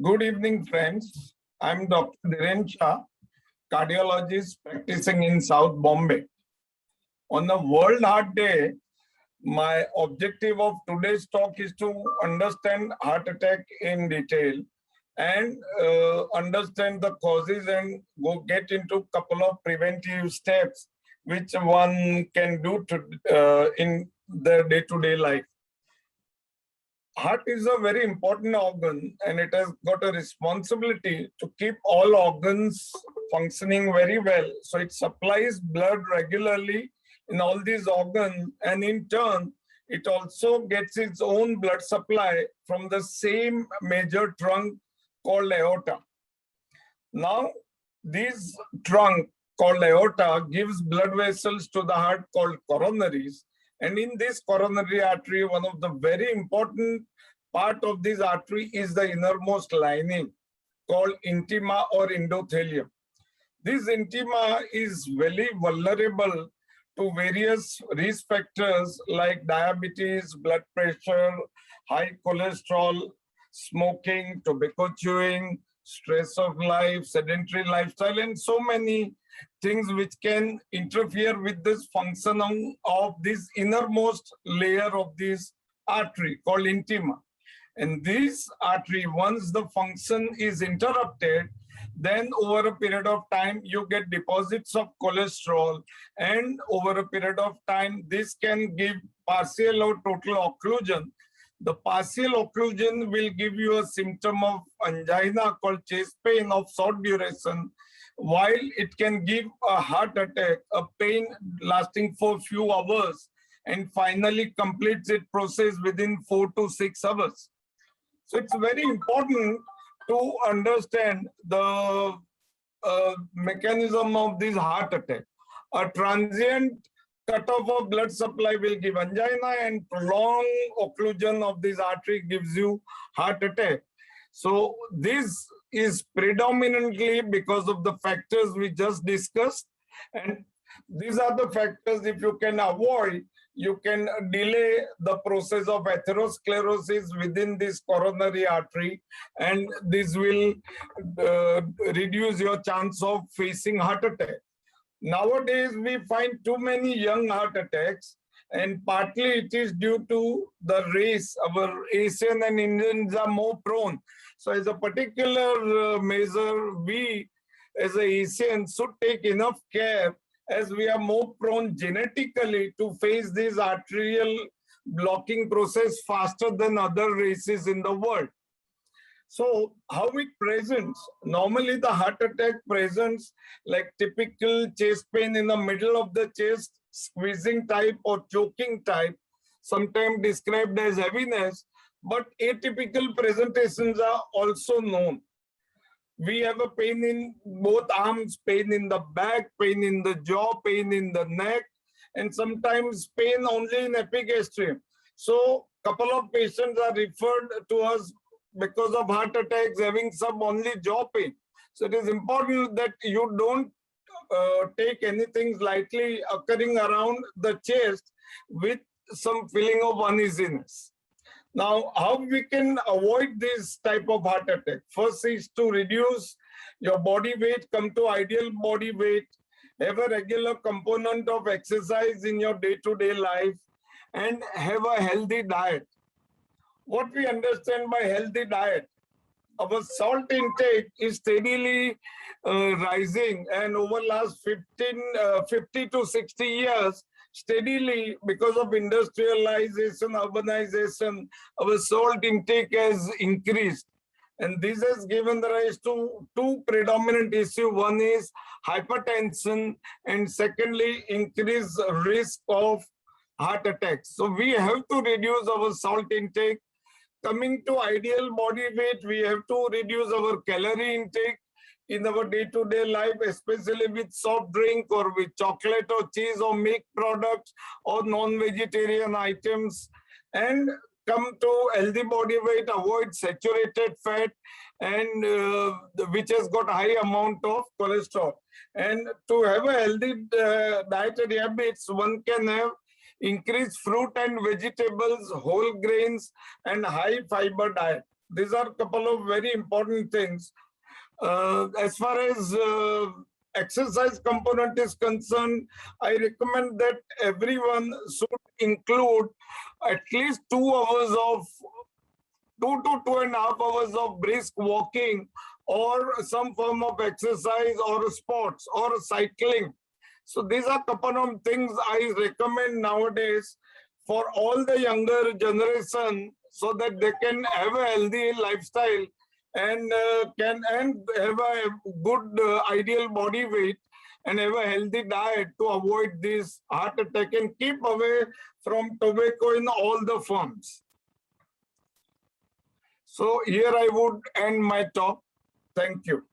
Good evening, friends. I'm Dr. Dhiren Shah, cardiologist practicing in South Bombay. On the World Heart Day, my objective of today's talk is to understand heart attack in detail and understand the causes and go get into a couple of preventive steps which one can do in their day-to-day life. Heart is a very important organ and it has got a responsibility to keep all organs functioning very well. So it supplies blood regularly in all these organs, and in turn, it also gets its own blood supply from the same major trunk called aorta. Now, this trunk called aorta gives blood vessels to the heart called coronaries. And in this coronary artery, one of the very important part of this artery is the innermost lining called intima or endothelium. This intima is very vulnerable to various risk factors like diabetes, blood pressure, high cholesterol, smoking, tobacco chewing, stress of life, sedentary lifestyle, and so many things which can interfere with this functioning of this innermost layer of this artery called intima. And this artery, once the function is interrupted, then over a period of time, you get deposits of cholesterol. And over a period of time, this can give partial or total occlusion. The partial occlusion will give you a symptom of angina called chest pain of short duration, while it can give a heart attack, a pain lasting for a few hours, and finally completes its process within 4 to 6 hours. So it's very important to understand the mechanism of this heart attack. A transient cutoff of blood supply will give angina, and prolonged occlusion of this artery gives you heart attack. So this is predominantly because of the factors we just discussed. And these are the factors, if you can avoid, you can delay the process of atherosclerosis within this coronary artery, and this will reduce your chance of facing heart attack. Nowadays, we find too many young heart attacks, and partly it is due to the race. Our Asian and Indians are more prone. So as a particular measure, we as a Asian should take enough care, as we are more prone genetically to face this arterial blocking process faster than other races in the world. So how it presents? Normally the heart attack presents like typical chest pain in the middle of the chest, squeezing type or choking type, sometimes described as heaviness, but atypical presentations are also known. We have a pain in both arms, pain in the back, pain in the jaw, pain in the neck, and sometimes pain only in epigastrium. So couple of patients are referred to us because of heart attacks having some only jaw pain. So it is important that you don't take anything lightly occurring around the chest with some feeling of uneasiness. Now, how we can avoid this type of heart attack? First is to reduce your body weight, come to ideal body weight, have a regular component of exercise in your day-to-day life, and have a healthy diet. What we understand by healthy diet? Our salt intake is steadily rising, and over last 50 to 60 years, steadily, because of industrialization, urbanization, our salt intake has increased. And this has given rise to two predominant issues. One is hypertension, and secondly, increased risk of heart attacks. So we have to reduce our salt intake. Coming to ideal body weight, we have to reduce our calorie intake in our day-to-day life, especially with soft drink or with chocolate or cheese or milk products or non-vegetarian items. And come to healthy body weight, avoid saturated fat, and which has got high amount of cholesterol. And to have a healthy dietary habits, one can have increased fruit and vegetables, whole grains, and high fiber diet. these are a couple of very important things. As far as exercise component is concerned, I recommend that everyone should include at least 2 hours of 2 to 2.5 hours of brisk walking or some form of exercise or sports or cycling. So these are couple of things I recommend nowadays for all the younger generation so that they can have a healthy lifestyle and can have a good ideal body weight and have a healthy diet to avoid this heart attack and keep away from tobacco in all the forms. So here I would end my talk. Thank you.